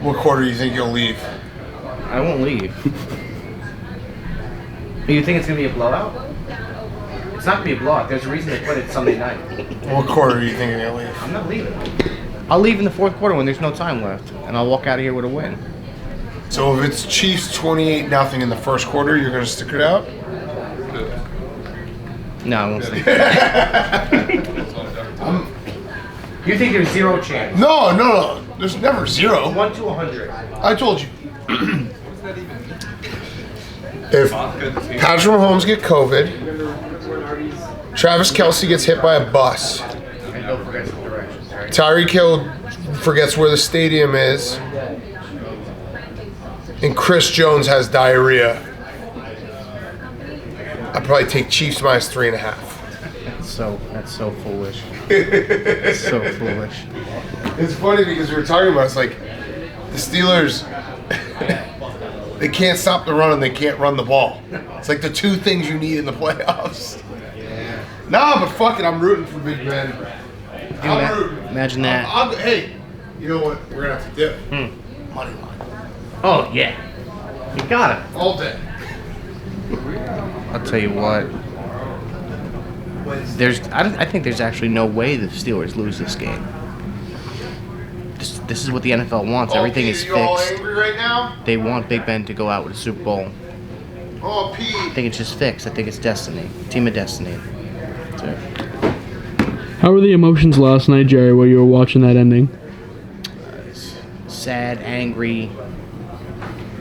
What quarter do you think you'll leave? I won't leave. You think it's going to be a blowout? It's not going to be a blowout. There's a reason they put it Sunday night. What quarter do you think you're going to leave? I'm not leaving. I'll leave in the fourth quarter when there's no time left, and I'll walk out of here with a win. So if it's Chiefs 28-0 in the first quarter, you're going to stick it out? No, I won't stick it out. You think there's zero chance? No. There's never zero. 1 to 100. I told you. If Patrick Mahomes get COVID, Travis Kelce gets hit by a bus, And don't forget some directions, right? Tyreek Hill forgets where the stadium is, and Chris Jones has diarrhea, I'd probably take Chiefs minus 3.5. That's so foolish. It's so foolish. It's funny because we were talking about it's like the Steelers. They can't stop the run and they can't run the ball. It's like the two things you need in the playoffs. Nah, but fuck it, I'm rooting for Big Ben. I'm rooting. Imagine that. Hey, you know what? We're gonna have to dip. Money line. Oh yeah, you got it. All day. I'll tell you what. I think there's actually no way the Steelers lose this game. This is what the NFL wants. Everything is you all fixed. angry right now? They want Big Ben to go out with a Super Bowl. Oh, I Pete. think it's just fixed. I think it's destiny. Team of destiny. That's it. How were the emotions last night, Jerry, while you were watching that ending? Sad, angry,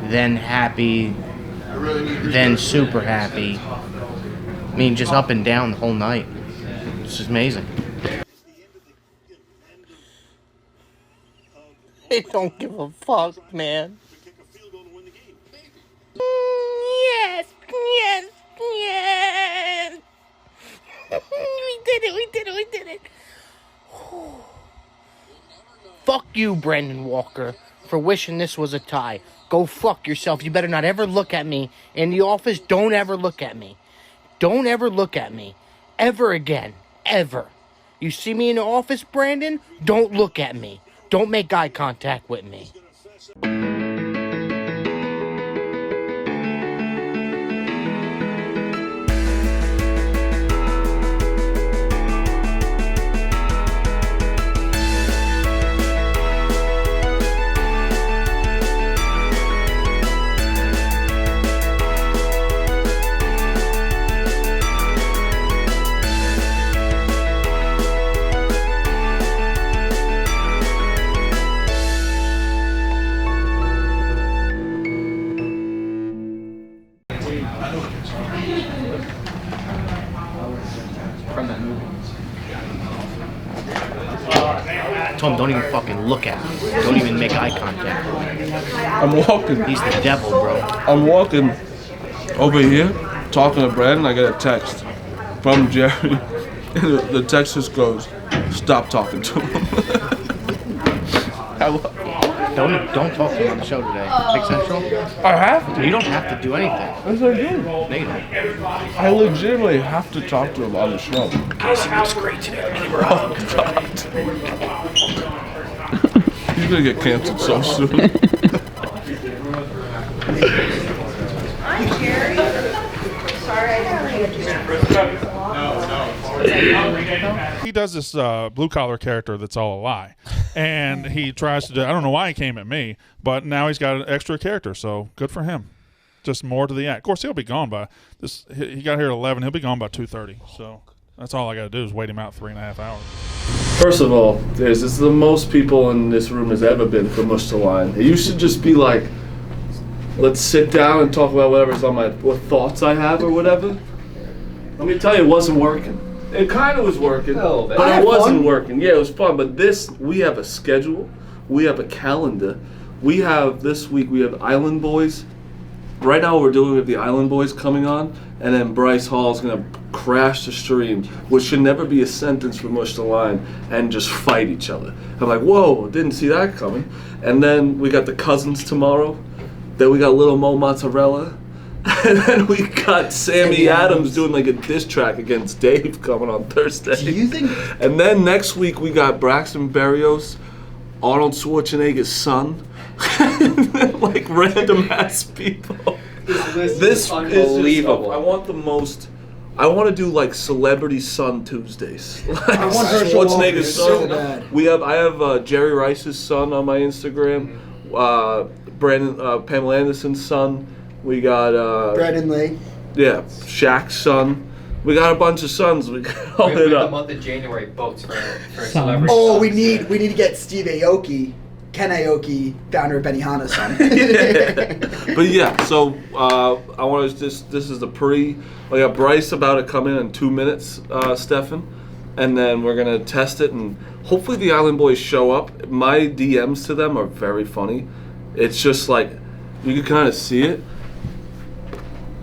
then happy, I really need then super happy. I mean, just up and down the whole night. It's just amazing. They don't give a fuck, man. Yes. We did it. Fuck you, Brendan Walker, for wishing this was a tie. Go fuck yourself. You better not ever look at me in the office. Don't ever look at me. Don't ever look at me. Ever again. Ever. You see me in the office, Brandon? Don't look at me. Don't make eye contact with me. From that movie. I told him don't even fucking look at me. Don't even make eye contact with me. I'm walking. He's the devil, bro. I'm walking over here, talking to Brad, and I get a text from Jerry. And the text just goes, "Stop talking to him." Don't talk to him on the show today. Big Central? I have to. You don't have to do anything. Yes, I do. No, you don't. I legitimately have to talk to him on the show. Casey looks great today. Oh, God. He's gonna get canceled so soon. Hi, Jerry. Sorry, I He does this blue collar character that's all a lie, and he tries to do. I don't know why he came at me, but now he's got an extra character, so good for him. Just more to the act. Of course, he'll be gone by this. He got here at 11. He'll be gone by 2:30. So that's all I got to do is wait him out 3.5 hours. First of all, this is the most people in this room has ever been for Mush to Line. You should just be like, let's sit down and talk about whatever's on what thoughts I have or whatever. Let me tell you, it wasn't working. It kind of was working, but it wasn't working. Yeah, it was fun. But we have a schedule. We have a calendar. This week, we have Island Boys. Right now, we have the Island Boys coming on, and then Bryce Hall's going to crash the stream, which should never be a sentence for Mush the Line, and just fight each other. I'm like, whoa, didn't see that coming. And then we got the Cousins tomorrow. Then we got Little Mo Mozzarella. And then we got Sammy Adams doing like a diss track against Dave coming on Thursday. Do you think? And then next week we got Braxton Berrios Arnold Schwarzenegger's son, like random ass people. This is unbelievable. I want to do like Celebrity Son Tuesdays. Like I want Herschel Schwarzenegger's Walker, son. so bad. I have Jerry Rice's son on my Instagram. Pamela Anderson's son. We got Brandon Lee. Yeah, Shaq's son. We got a bunch of sons. We got all We it the up. month of January votes for celebrity. Oh, we sons. need to get Steve Aoki, Ken Aoki, founder of Benihana's son. But yeah, so I want to this is the pre. I got Bryce about to come in 2 minutes, Stefan, and then we're gonna test it, and hopefully the Island Boys show up. My DMs to them are very funny. It's just like you can kind of see it.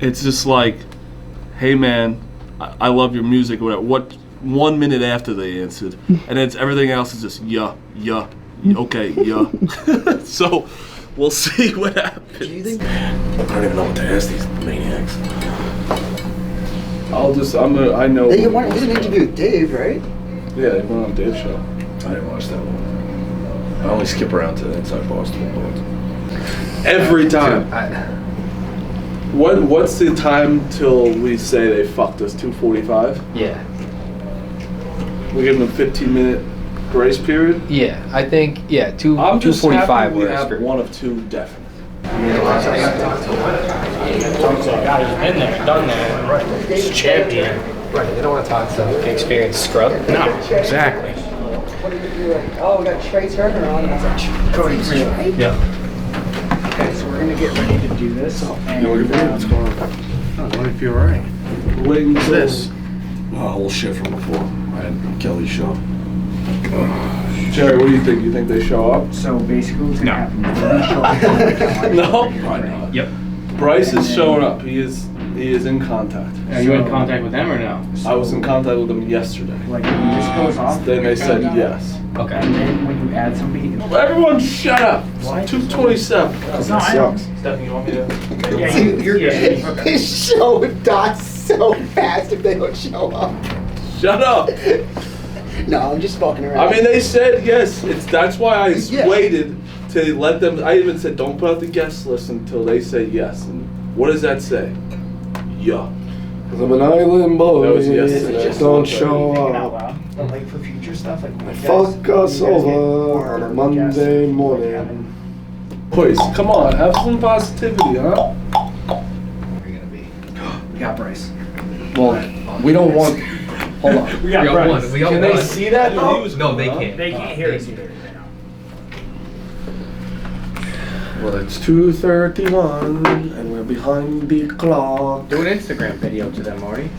It's just like, hey man, I love your music. Whatever. What 1 minute after they answered, and it's everything else is just yeah, okay, yeah. So we'll see what happens. Do you think? I don't even know what to ask these maniacs. I know. They wanted to interview with Dave, right? Yeah, they went on Dave's show. I didn't watch that one. I only skip around to Inside Barstool. Every time. What's the time till we say they fucked us? 2:45. Yeah. We give them a 15-minute grace period. Yeah, I think I'm just 2:45 happy we works have for one of two definite. Guy who's been there, done that, right? He's champion. Right, they don't want to talk to experienced scrub. No, exactly. Oh, we got Trey Turner on, and I was like, Trey? Yeah. Okay, so we're gonna get ready to do this. And, What's going on? I don't feel right. We're waiting for This. Whole shit from before. I had Kelly's show. Jerry, what do you think? You think they show up? So basically, what's gonna happen? We're gonna show up. No. Yep. Bryce is showing up. He is in contact. Are you in contact with them or no? I was in contact with them yesterday. Like when this goes off. Then they said yes. Okay. And then when you add somebody. Everyone, shut up. It's 2:27. No, I know. Stephanie, you want me to? Yeah, you're His show would die so fast if they don't show up. Shut up. No, I'm just fucking around. I mean, they said yes. That's why I Yeah. waited to let them. I even said, don't put out the guest list until they say yes. And what does that say? Yeah. Cause I'm an island boy. That was yesterday. Just don't show thinking out up. loud. But like for future stuff, like when you guys- Fuck us when you guys get over bored on a or Monday guests, like morning. having- Please, come on, have some positivity, huh? Where are you gonna be? We got Bryce. Well, we don't want. Hold on. We got Bryce. We got Can one. they see that though? No, they can't. They can't hear us either. Well, it's 2:31 and we're behind the clock. Do an Instagram video to them, Marty.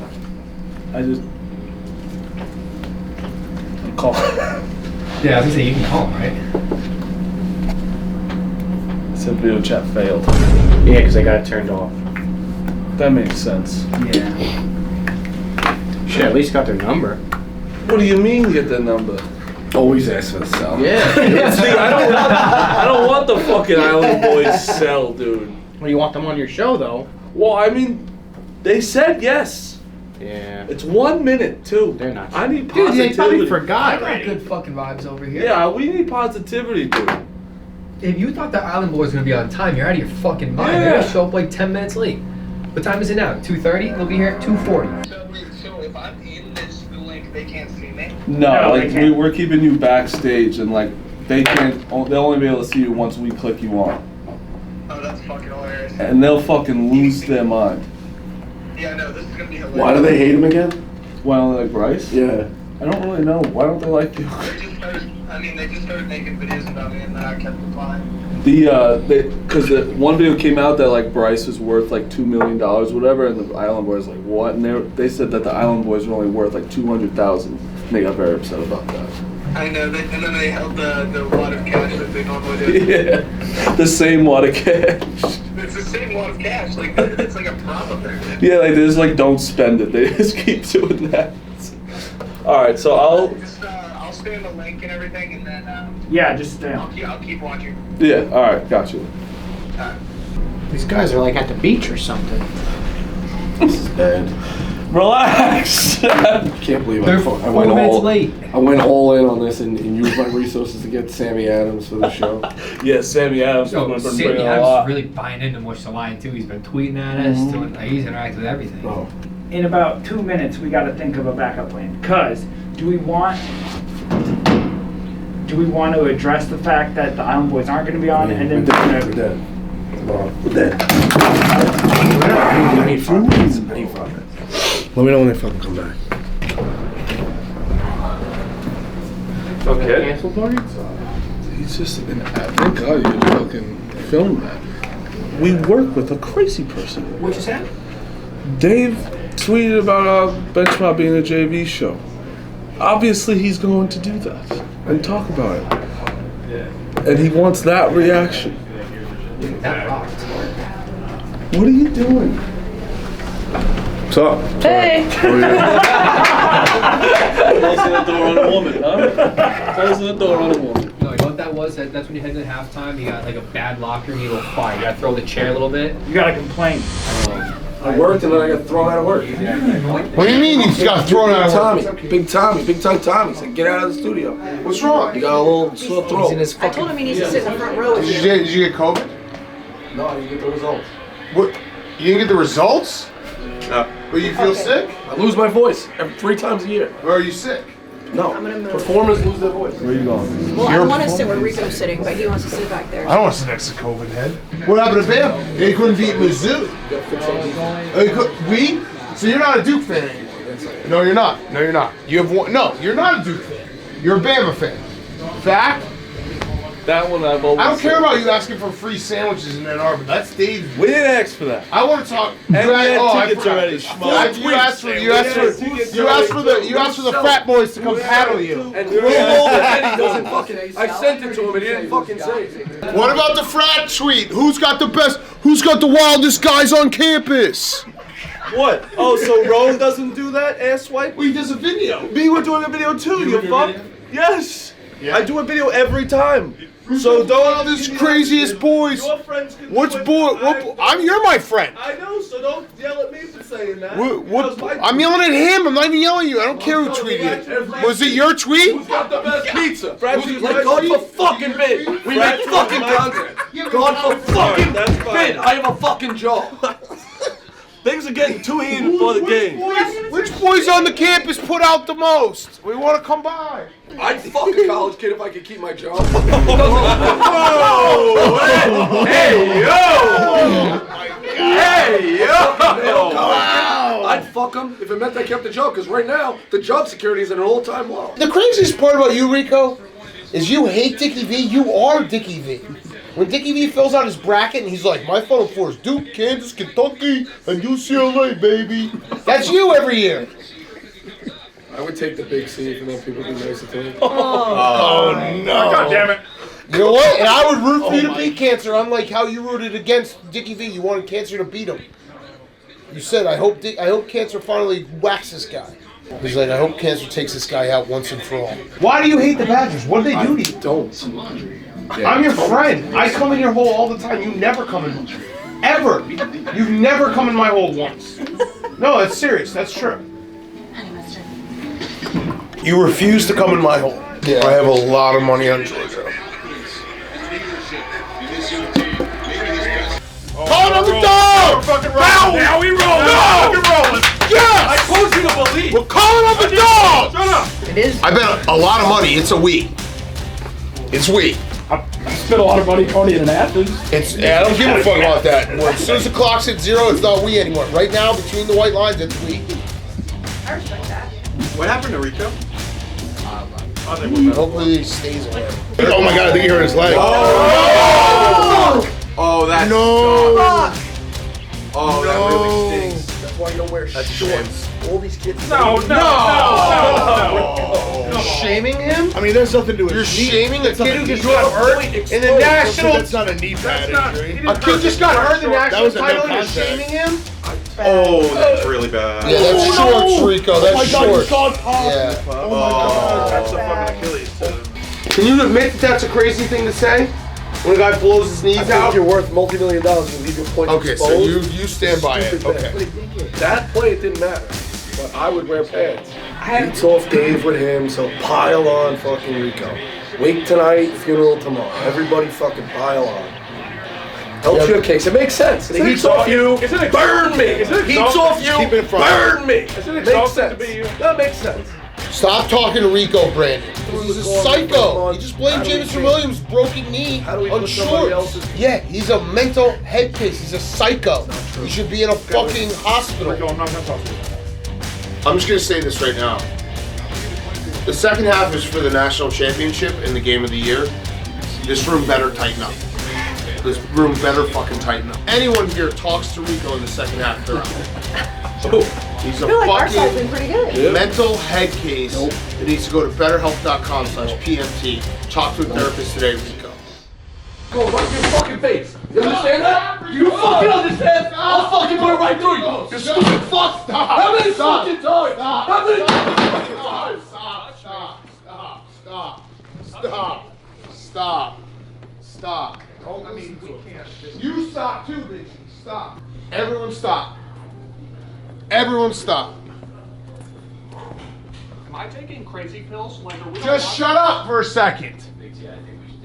I just. Call. Yeah, I was gonna say you can call them, right? Said video chat failed. Yeah, because they got it turned off. That makes sense. Yeah. Shit, at least got their number. What do you mean get the number? Always ask for the cell. Yeah. See, I don't want the fucking Island Boys cell, dude. Well, you want them on your show, though. Well, I mean, they said yes. Yeah. It's 1 minute too. They're not. I need Dude, positivity. they probably I forgot. got good fucking vibes over here. Yeah, we need positivity, dude. If you thought the Island Boys were gonna be on time, you're out of your fucking mind. Yeah. They're gonna show up like 10 minutes late. What time is it now? 2:30? They'll be here at 2:40. So if I'm in this link, they can't see me? No, they like can't. we're keeping you backstage, and like they can't. They'll only be able to see you once we click you on, Oh, that's fucking hilarious. and they'll fucking lose their mind. Yeah, no, this is gonna be hilarious. Why do they hate him again? Why don't they like Bryce? Yeah. I don't really know. Why don't they like you? They just started making videos about me, and then I kept replying. Because the one video came out that like Bryce was worth like $2 million, whatever, and the Island Boys like what? And they said that the Island Boys were only worth like 200,000. And they got very upset about that. I know, and then they held the wad of cash that they normally do. Yeah, the same wad of cash. It's the same wad of cash, like it's like a prop up there. Yeah, like they just like don't spend it. They just keep doing that. All right, so I'll stay in the link and everything, and then Yeah, just stay I'll on. keep watching. yeah. All right, got you. These guys are like at the beach or something. This is bad. Relax. I can't believe They're I 4 went minutes all late. I went all in on this and used my resources to get Sammy Adams for the show. Yeah, Sammy Adams. So has been Sammy bringing a Adams lot. is really buying into Mush the Lion too. He's been tweeting at us, doing, he's interacting with everything. Oh. In about 2 minutes, we got to think of a backup plan. Cause do we want to address the fact that the Island Boys aren't going to be on, and then We're dead. We're dead. I need 5 minutes. I need 5 minutes. Let me know when they fucking come back. Okay. Cancel party? He's just an thank God you fucking filmed that. We work with a crazy person. What just happened? Dave tweeted about our Benchmark being a JV show. Obviously, he's going to do that and talk about it. And he wants that reaction. That rocked. What are you doing? What's up? Hey. Closing the door on a woman, huh? Closing the door on a woman. No, you know what that was? That's when you head into halftime. You got like a bad locker and you go fire. You gotta throw the chair a little bit. you got to complain. I worked and then I got thrown out of work. What do you mean you got thrown out of work? Tommy, Big Tommy, Big Tongue Tommy said, get out of the studio. What's wrong? You got a little sore throat. I told him he needs to sit in the front row with you. Did you get COVID? No, you get the results. What? You didn't get the results? No. But you feel sick? I lose my voice 3 times a year. Or are you sick? No. I'm gonna move. Performers lose their voice. Where are you going? Well, I want to sit where Rico's sitting, but he wants to sit back there. I don't want to sit next to COVID head. What happened to Bam? They couldn't beat Mizzou. We? So you're not a Duke fan anymore? No, you're not. No, you're not. You have one. No, you're not a Duke fan. You're a Bama fan. Fact? That one I've always I don't care said. about you asking for free sandwiches in Ann Arbor. That's Dave's. We didn't ask for that. I want to talk. And we had I tickets forgot. already, schmuck. You asked for the frat boys to come paddle you. And we're old and he doesn't fucking. I sent it to him and he didn't fucking say it. What about the frat tweet? Who's got the wildest guys on campus? What? Oh, so Rowan doesn't do that? Ass swipe? He does a video. Me, we're doing a video too, you fuck. Yes. Yeah. I do a video every time. So don't. This craziest boys. Your friends can Which do it. boy? You're my friend. I know, so don't yell at me for saying that. I'm yelling at him. I'm not even yelling at you. I don't care who tweeted it. Was it your tweet? Who's got the best pizza? Bradley's Like, God for fucking bid. We make fucking content. God for fucking That's fine. bid. I have a fucking job. Things are getting too heated for the game. Which boys on the campus put out the most? We want to come by. I'd fuck a college kid if I could keep my job. Hey, yo! Hey, yo! Wow. I'd fuck him if it meant I kept the job, because right now, the job security is at an all-time low. The craziest part about you, Rico, is you hate Dickie V. You are Dickie V. When Dickie V fills out his bracket and he's like, my Final Four is Duke, Kansas, Kentucky, and UCLA, baby. That's you every year. I would take the big C for them people to be nicer to me. Oh, no. God damn it. You know what? And I would root for you to beat Cancer, unlike how you rooted against Dickie V. You wanted Cancer to beat him. You said, I hope Cancer finally whacks this guy. He's like, I hope Cancer takes this guy out once and for all. Why do you hate the Badgers? What did they do to you? Don't. I'm your friend. I come in your hole all the time. You never come in. Ever. You've never come in my hole once. No, that's serious. That's true. You refuse to come in my hole. Yeah. I have a lot of money on Georgia. Call on the dog! Now we roll. Fucking rolling. Yes! I told you to believe. We're calling on the dog! Shut up. It is. I bet a lot of money. It's a we. It's we. I spent a lot of money on it in Athens. I don't give a fuck about that. As soon as the clock's at 0, it's not we anymore. Right now, between the white lines, it's we. I respect that. What happened to Rico? Hopefully he stays away. Oh my god, I think he hurt his leg. Oh, that's No! Oh, that really stinks. That's why you don't wear shorts. All these kids. No. You're shaming him? I mean, there's nothing to it. You're shaming a kid who just got hurt in the national... That's not a knee pad injury. A kid just got hurt in the That national was a no title and you're contact. shaming him? Oh, that's really bad. Yeah, that's shorts, Rico. That's shorts. Yeah. Oh, that's a fucking Achilles. Can you admit that that's a crazy thing to say? When a guy blows his knees I think out? if you're worth multi-million dollars, you leave your point Okay, so exposed. you stand by it. Stupid Okay. bet. That play, it didn't matter. but I would wear pads. Beats off Dave with him, so pile on fucking Rico. Wake tonight, funeral tomorrow. Everybody fucking pile on. Helps your case. It makes sense. The heat's off you, burn me. Heat's off you, burn me. Makes sense. That makes sense. Stop talking to Rico, Brandon. He's a psycho. He just blamed Jameson Williams' broken knee on shorts. Yeah, he's a mental head case. He's a psycho. He should be in a fucking hospital. Rico, I'm not gonna talk to you. I'm just gonna say this right now. The second half is for the national championship and the game of the year. This room better tighten up. This room better fucking tighten up. Anyone here talks to Rico in the second half, they're out. He's a I feel like our side's fucking been pretty good. mental head case that needs to go to betterhelp.com/PMT. Talk to a therapist today, Rico. Go right in your fucking face. You understand that? You fucking understand? I'll fucking put it right through you. You stupid fuck. Stop. How many fucking times? How many fucking times? Stop. I mean, we can't. You stop too, bitch. Stop. Everyone stop. Everyone stop. Am I taking crazy pills? Like, are we Just shut up for a second.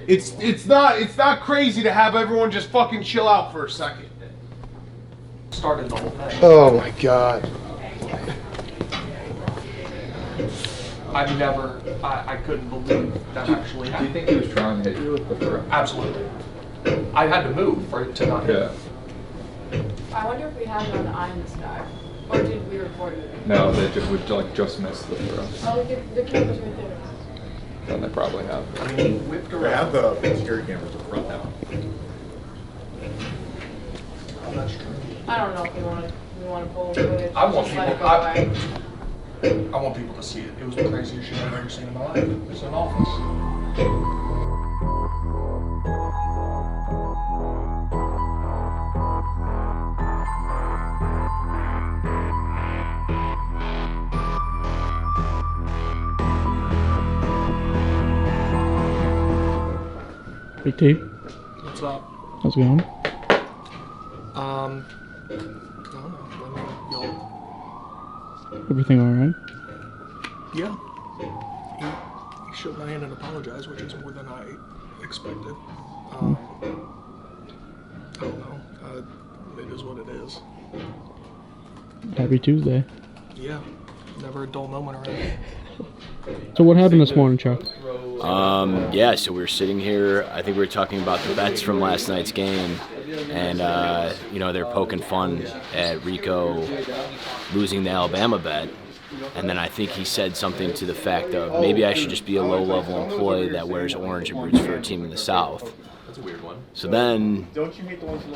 It's not crazy to have everyone just fucking chill out for a second. started the whole thing. Oh my god. I couldn't believe that actually happened. Do you think he was trying to hit you with the throw? Absolutely. I had to move for it to not hit. I wonder if we had it on the eye in the sky. Or did we record it? No, they just missed the throw. Oh, the camera's right there. Then they probably have. I mean, he whipped around. They have the big security cameras at the front now. I'm not sure. I don't know if we want to pull footage. I want just let it people. go away. I want people to see it. It was the craziest shit I've ever seen in my life. It's an office. Big T. What's up? How's it going? I don't know. Y'all. Everything alright? Yeah. He shook my hand and apologized, which is more than I expected. I don't know. It is what it is. Happy Tuesday. Yeah. Never a dull moment around here. So what happened this morning, Chuck? Yeah, so we were sitting here, I think we were talking about the bets from last night's game, and, they're poking fun at Rico losing the Alabama bet, and then I think he said something to the fact of, maybe I should just be a low-level employee that wears orange and roots for a team in the South. That's a weird one. So then,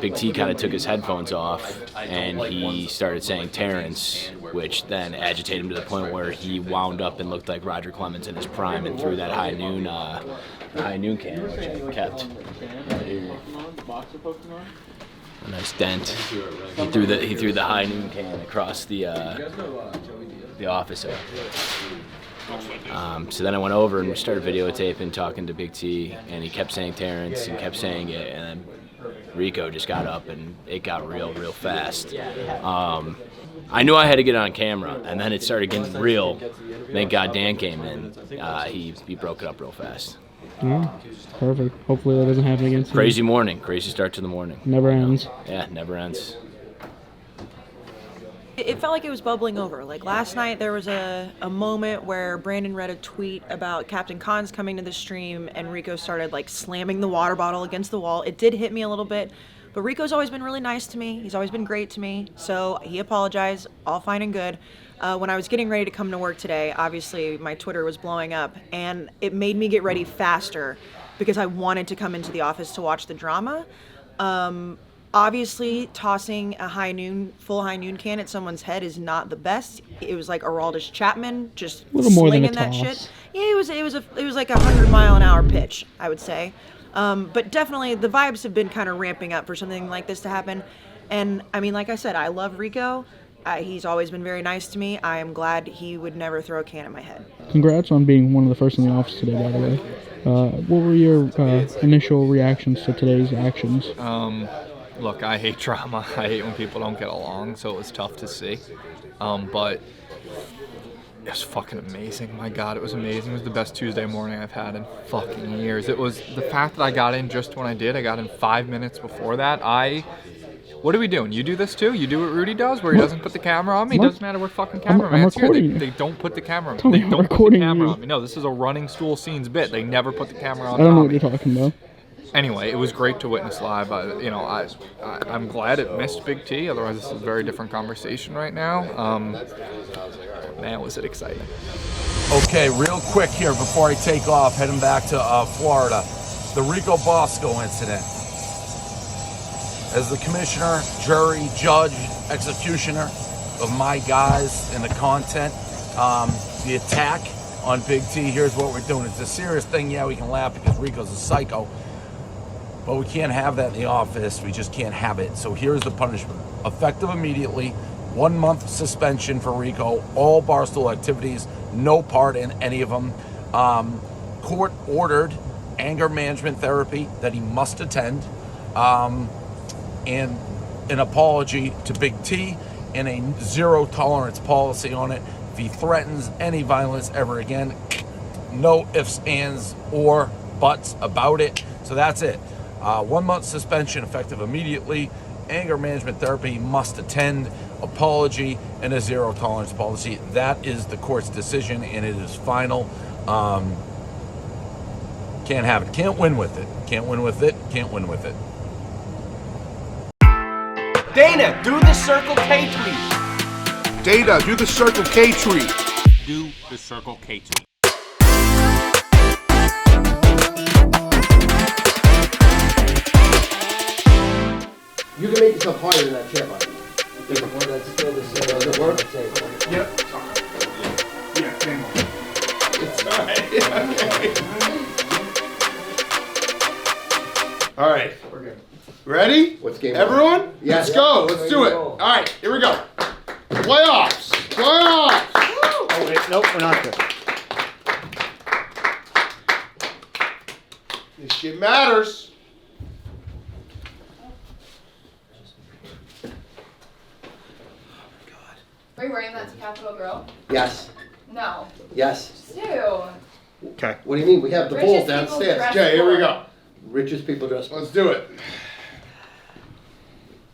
Big T kind of took his headphones off, and he started saying Terrence, which then agitated him to the point where he wound up and looked like Roger Clemens in his prime and threw that high noon can, which I kept. A nice dent. He threw the high noon can across the office area. So then I went over and we started videotaping, talking to Big T, and he kept saying Terrence and kept saying it, and then Rico just got up and it got real fast. I knew I had to get it on camera, and then it started getting real. Thank God Dan came in. He broke it up real fast. Yeah, perfect. Hopefully that doesn't happen again soon. Crazy morning, crazy start to the morning. Never ends. Yeah, never ends. It felt like it was bubbling over. Like last night there was a moment where Brandon read a tweet about Captain Khan's coming to the stream and Rico started like slamming the water bottle against the wall. It did hit me a little bit, but Rico's always been really nice to me. He's always been great to me. So he apologized, all fine and good. When I was getting ready to come to work today, obviously my Twitter was blowing up and it made me get ready faster because I wanted to come into the office to watch the drama. Obviously, tossing a full high noon can at someone's head is not the best. It was like Aroldis Chapman just a little more than slinging a that toss. shit. Yeah, it was like 100-mile-an-hour pitch, I would say. But definitely, the vibes have been kind of ramping up for something like this to happen. And I mean, like I said, I love Rico. He's always been very nice to me. I am glad he would never throw a can at my head. Congrats on being one of the first in the office today, by the way. What were your initial reactions to today's actions? look, I hate drama. I hate when people don't get along, so it was tough to see. But it was fucking amazing. My God, it was amazing. It was the best Tuesday morning I've had in fucking years. It was the fact that I got in just when I did. I got in 5 minutes before that. What are we doing? You do this too? You do what Rudy does, where he doesn't put the camera on me? It doesn't matter what fucking cameraman's here. They don't put the camera on me. They don't put the camera on me. No, this is a running Stool Scenes bit. They never put the camera on I don't know Tommy. what you're talking about. Anyway, it was great to witness live. I'm glad it missed Big T. Otherwise, this is a very different conversation right now. Man, was it exciting. Okay, real quick here before I take off, heading back to Florida. The Rico Bosco incident. As the commissioner, jury, judge, executioner of my guys and the content, the attack on Big T, here's what we're doing. It's a serious thing. Yeah, we can laugh because Rico's a psycho, but we can't have that in the office. We just can't have it. So here's the punishment. Effective immediately, 1 month suspension for Rico, all Barstool activities, no part in any of them. Court ordered anger management therapy that he must attend. And an apology to Big T and a zero tolerance policy on it. If he threatens any violence ever again, no ifs, ands, or buts about it. So that's it. 1 month suspension effective immediately. Anger management therapy must attend. Apology and a zero tolerance policy. That is the court's decision, and it is final. Can't have it. Can't win with it. Can't win with it. Can't win with it. Dana, do the Circle K tweet. Dana, do the Circle K tweet. Do the Circle K tweet. You can make yourself higher than that chair, buddy. There's one that's still the same. Does it work? Yep. Yeah, same one. It's all right. We're good. Ready? What's game Everyone? on? Yes. Let's go. Let's do it. All right, here we go. Playoffs. Playoffs. Oh, wait, nope, we're not good. This shit matters. Are you wearing that to Capitol Grill? Yes. No. Yes. Ew. Okay. What do you mean? We have the Richest bowl people downstairs. dress Okay, here we go. Richest people dress. Let's do it.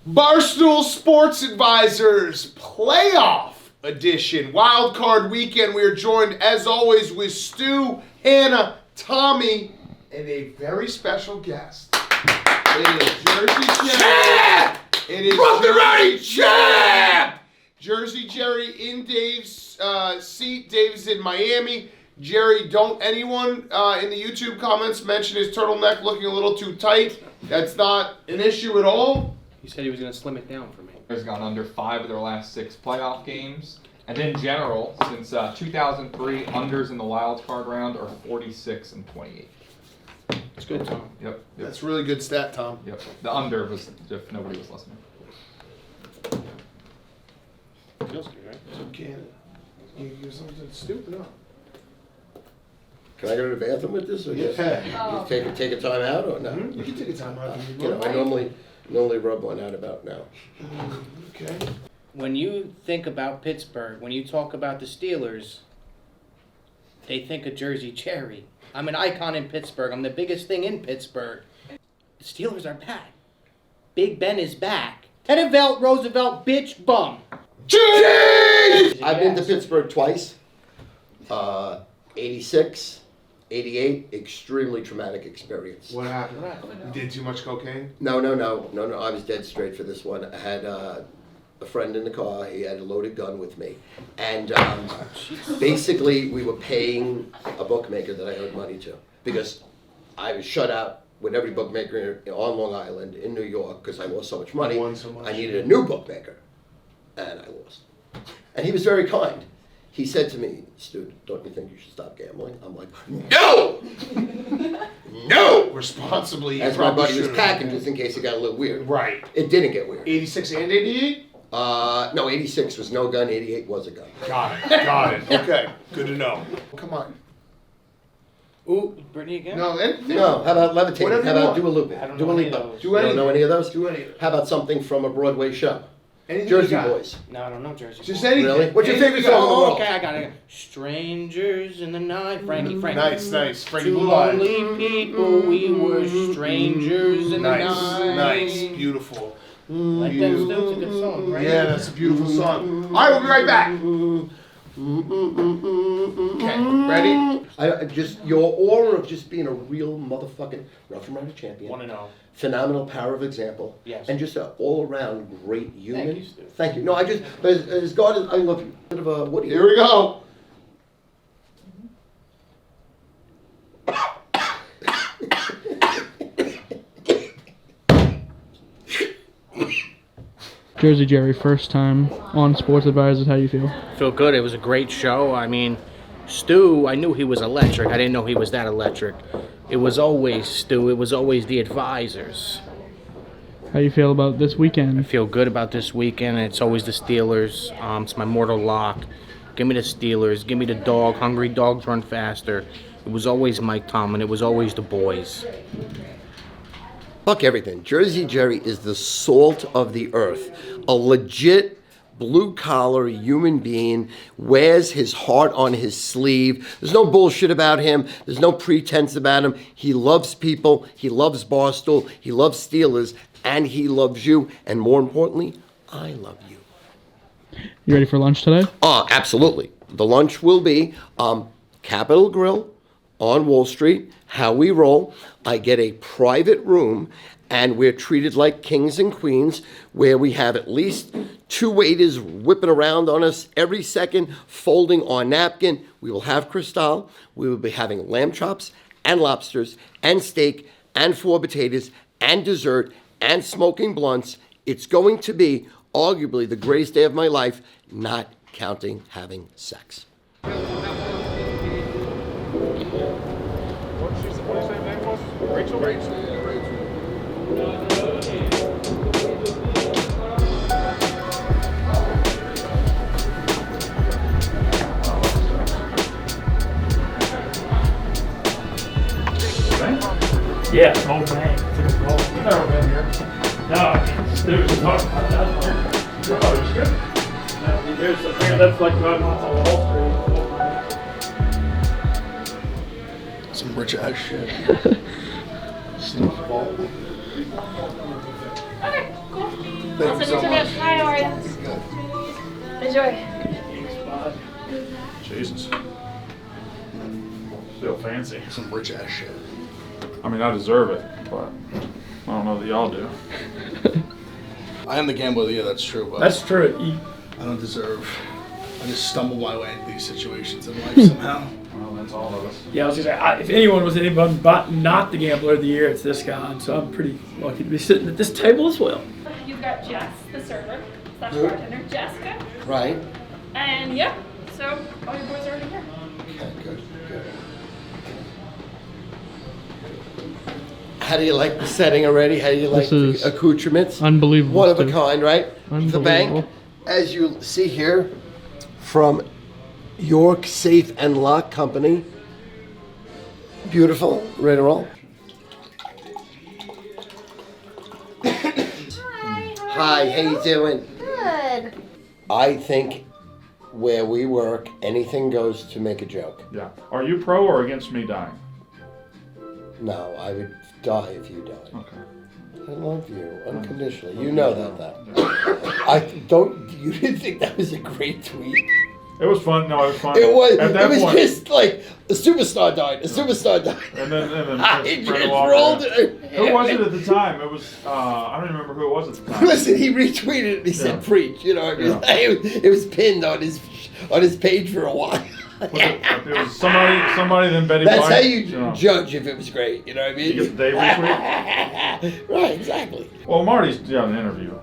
Barstool Sports Advisors Playoff Edition. Wild Card Weekend. We are joined, as always, with Stu, Hannah, Tommy, and a very special guest. It is Jersey Jerry. It is From the Rowdy Champ! Jersey Jerry in Dave's seat. Dave's in Miami. Jerry, don't anyone in the YouTube comments mention his turtleneck looking a little too tight. That's not an issue at all. He said he was going to slim it down for me. Has gone under 5 of their last 6 playoff games. And in general, since 2003, unders in the wild card round are 46 and 28. It's good, Tom. Yep. That's really good stat, Tom. Yep. The under was if nobody was listening. Feels good, right? So can you give something stupid up? Can I go to the bathroom with this, or just take a time out, or no? You can take a time out. You know, I normally rub one out about now. Okay. When you think about Pittsburgh, when you talk about the Steelers, they think of Jersey Cherry. I'm an icon in Pittsburgh. I'm the biggest thing in Pittsburgh. The Steelers are back. Big Ben is back. Tedevelt Roosevelt, bitch, bum. Jeez! I've been to Pittsburgh twice. 86, 88, extremely traumatic experience. What happened? You did too much cocaine? No. I was dead straight for this one. I had a friend in the car. He had a loaded gun with me. And basically, we were paying a bookmaker that I owed money to. Because I was shut out with every bookmaker on Long Island in New York because I lost so much money. I needed a new bookmaker. And I lost. And he was very kind. He said to me, Stu, don't you think you should stop gambling? I'm like, no! No! Responsibly. As my buddy was packing just in case it got a little weird. Right. It didn't get weird. 86 and 88? No, 86 was no gun, 88 was a gun. Got it. Okay. Good to know. Come on. Ooh, Brittany again? No, No, how about levitate? Whatever How you about want. do a loop? I don't Do know a any of leap. those. You don't know any of those? Do any of it. How about something from a Broadway show? Anything you Jersey got. Boys. No, I don't know Jersey. Just Boys. anything. Really? What's your Anything favorite you got. song in the world? Okay, I got it. Strangers in the night. Frankie. Nice. Frankie Two Blue Eyes. lonely people, we were strangers in the night. Nice. Beautiful. Like that's a good song, right? Yeah, that's a beautiful song. All right, we'll be right back. Okay, ready? I just your aura of just being a real motherfucking Rough and Rider champion. Want to know? Phenomenal power of example. Yes. And just an all-around great human. Thank you, Stu. Thank you. No, I just as God is, I love you. Bit of a what do you? Here we go. Jersey Jerry, first time on Sports Advisors. How do you feel? Feel good. It was a great show. I mean, Stu, I knew he was electric. I didn't know he was that electric. It was always Stu. It was always the advisors. How do you feel about this I weekend? feel good about this weekend. It's always the Steelers. It's my mortal lock. Give me the Steelers. Give me the dog. Hungry dogs run faster. It was always Mike Tomlin. It was always the boys. Fuck everything. Jersey Jerry is the salt of the earth. A legit blue-collar human being, wears his heart on his sleeve. There's no bullshit about him. There's no pretense about him. He loves people. He loves Barstool. He loves Steelers. And he loves you. And more importantly, I love you. You ready for lunch today? Absolutely. The lunch will be Capitol Grill on Wall Street, how we roll. I get a private room, and we're treated like kings and queens, where we have at least 2 waiters whipping around on us every second, folding our napkin. We will have Cristal. We will be having lamb chops and lobsters and steak and 4 potatoes and dessert and smoking blunts. It's going to be arguably the greatest day of my life, not counting having sex. Rachel. Yeah. Oh, bang. You've never been here. No, Stu was talking about that. Oh, it's good. There's a thing that's like going on Wall Street. Some rich ass shit. Okay, cool. I'll send you to this. Hi, how are you? Enjoy. Jesus. Feel fancy. Some rich ass shit. I mean, I deserve it, but I don't know that y'all do. I am the gambler of the year, that's true, but That's true. I don't deserve. I just stumble my way into these situations in life somehow. Well, that's all of us. Yeah, I was gonna say, if anyone was anyone but not the gambler of the year, it's this guy. And so I'm pretty lucky to be sitting at this table as well. You've got Jess, the server, / bartender, Jessica. Right? And yeah, so all your boys are already here. Okay, good. How do you like the setting already? How do you like This the is accoutrements? unbelievable, One of a Stu. kind, right? The Unbelievable. bank, as you see here, from York Safe and Lock Company. Beautiful. Ready to roll? Hi, how you doing? Good. I think where we work, anything goes to make a joke. Yeah. Are you pro or against me dying? No, I would die if you died. Okay. I love you unconditionally. You know that, I don't. You didn't think that was a great tweet? It was fun. No, it was fun. It was. At that It was point, just like a superstar died. A superstar died. And then I just just spread it all rolled around. it. Who was it at the time? It was I don't even remember who it was at the time. Listen, he retweeted it and he said preach. You know, what I mean? It was pinned on his page for a while. It was somebody then Betty That's White. how you judge if it was great. You know what I mean? You get the Dave retweet. Right, exactly. Well, Marty's got an interview,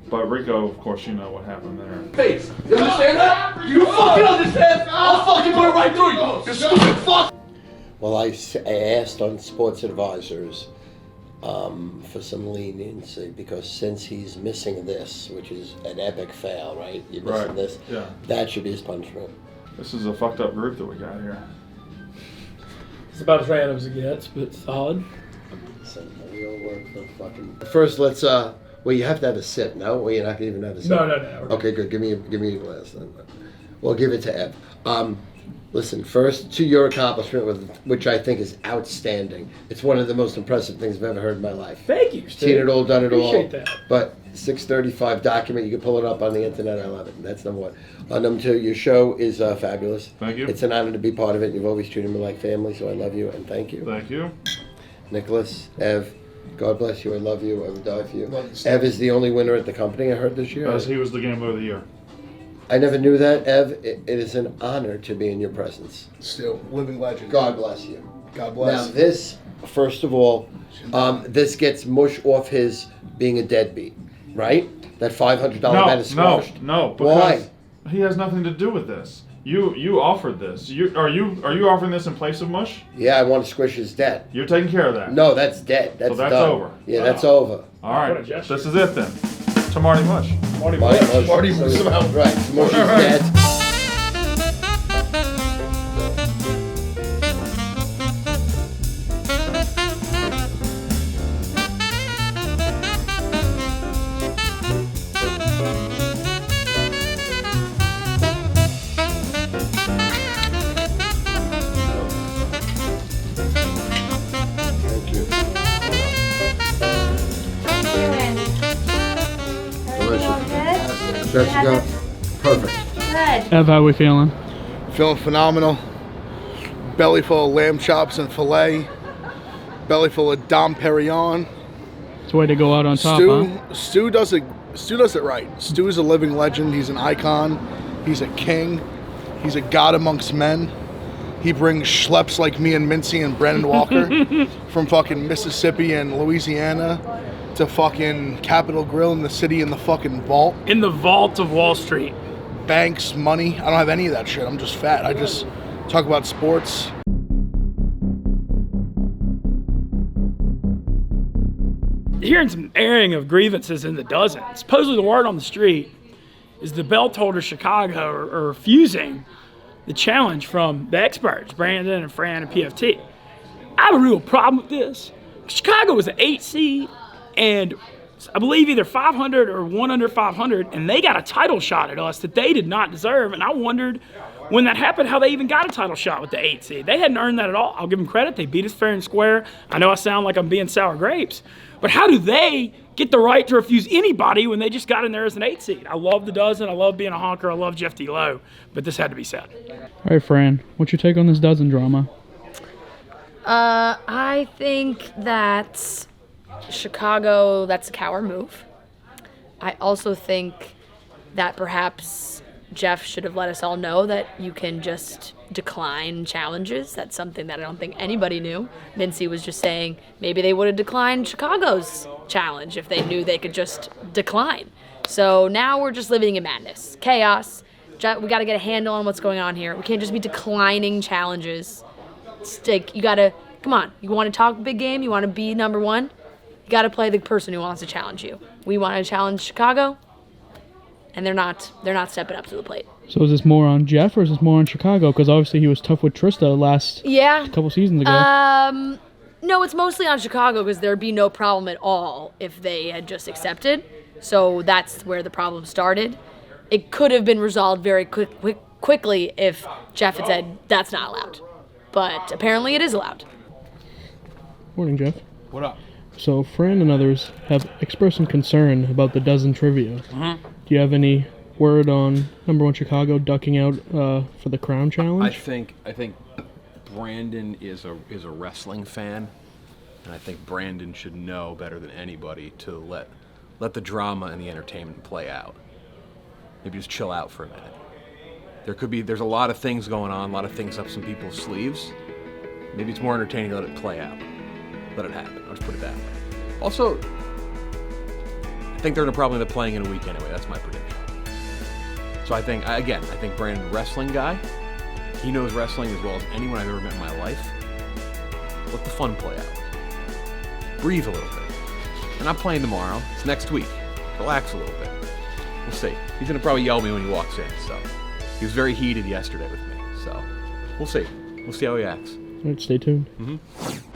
but Rico, of course, you know what happened there. Face. You understand that? You fucking understand? I'll fucking put it right through you. You stupid fuck. Well, I asked on Sports Advisors for some leniency because since he's missing this, which is an epic fail, right? You're missing Right. this. Yeah. That should be his punishment. This is a fucked up group that we got here. It's about as random as it gets, but solid. We all work for fucking. First, let's. Well, you have to have a sip. No, well, you're not gonna even have a sip. No. Okay, good. Give me a glass then. Well, give it to Ev. Listen, first to your accomplishment, which I think is outstanding. It's one of the most impressive things I've ever heard in my life. Thank you, Steve. Seen it all, done it all. Appreciate that. But 635 document, you can pull it up on the internet. I love it. That's number one. Number two, your show is fabulous. Thank you. It's an honor to be part of it. You've always treated me like family, so I love you and thank you. Thank you. Nicholas, Ev, God bless you. I love you. I would die for you. Ev is the only winner at the company, I heard this year. As he was the Gambler of the Year. I never knew that, Ev. It is an honor to be in your presence. Still, living legend. God bless you. God bless. Now this, first of all, this gets mush off his being a deadbeat, right? That $500 bet is squashed. No. Why? He has nothing to do with this. You offered this. Are you offering this in place of Mush? Yeah, I want to squish his debt. You're taking care of that. No, that's dead. That's that's done. over. Yeah, that's over. All right. This is it then. To Marty Mush. Marty Mush. Right. Mush is dead. There you go. Perfect. Good. Ev, how we feeling? Feeling phenomenal. Belly full of lamb chops and filet. Belly full of Dom Perignon. It's a way to go out on top, huh? Stu does it right. Stu is a living legend. He's an icon. He's a king. He's a god amongst men. He brings schleps like me and Mincy and Brandon Walker from fucking Mississippi and Louisiana to fucking Capitol Grill in the city in the fucking vault. In the vault of Wall Street. Banks, money. I don't have any of that shit. I'm just fat. I just talk about sports. Hearing some airing of grievances in the dozen. Supposedly the word on the street is the belt holder Chicago are refusing the challenge from the experts, Brandon and Fran and PFT. I have a real problem with this. Chicago was an 8 seed, and I believe either 500 or 1 under 500, and they got a title shot at us that they did not deserve. And I wondered when that happened how they even got a title shot with the 8 seed. They hadn't earned that at all. I'll give them credit. They beat us fair and square. I know I sound like I'm being sour grapes, but how do they get the right to refuse anybody when they just got in there as an 8 seed? I love the dozen. I love being a honker. I love Jeff D. Lowe, but this had to be said. All right, Fran, what's your take on this dozen drama? I think that Chicago, that's a coward move. I also think that perhaps Jeff should have let us all know that you can just decline challenges. That's something that I don't think anybody knew. Mincy was just saying maybe they would have declined Chicago's challenge if they knew they could just decline. So now we're just living in madness, chaos. We got to get a handle on what's going on here. We can't just be declining challenges. You got to, come on, you want to talk big game? You want to be number one? You got to play the person who wants to challenge you. We want to challenge Chicago, and they're not stepping up to the plate. So is this more on Jeff or is this more on Chicago? Because obviously he was tough with Trista last couple seasons ago. No, it's mostly on Chicago because there'd be no problem at all if they had just accepted. So that's where the problem started. It could have been resolved very quickly if Jeff had said that's not allowed. But apparently it is allowed. Morning, Jeff. What up? So Fran and others have expressed some concern about the dozen trivia. Mm-hmm. Do you have any word on number one Chicago ducking out for the crown challenge? I think Brandon is a wrestling fan, and I think Brandon should know better than anybody to let the drama and the entertainment play out. Maybe just chill out for a minute. There's a lot of things going on, a lot of things up some people's sleeves. Maybe it's more entertaining to let it play out. Let it happen. I'll just put it that way. Also, I think they're probably end up playing in a week anyway. That's my prediction. So I think Brandon, wrestling guy, he knows wrestling as well as anyone I've ever met in my life. Let the fun play out. Breathe a little bit. They're not playing tomorrow. It's next week. Relax a little bit. We'll see. He's going to probably yell at me when he walks in, so. He was very heated yesterday with me, so. We'll see. We'll see how he acts. All right, stay tuned. Mm-hmm.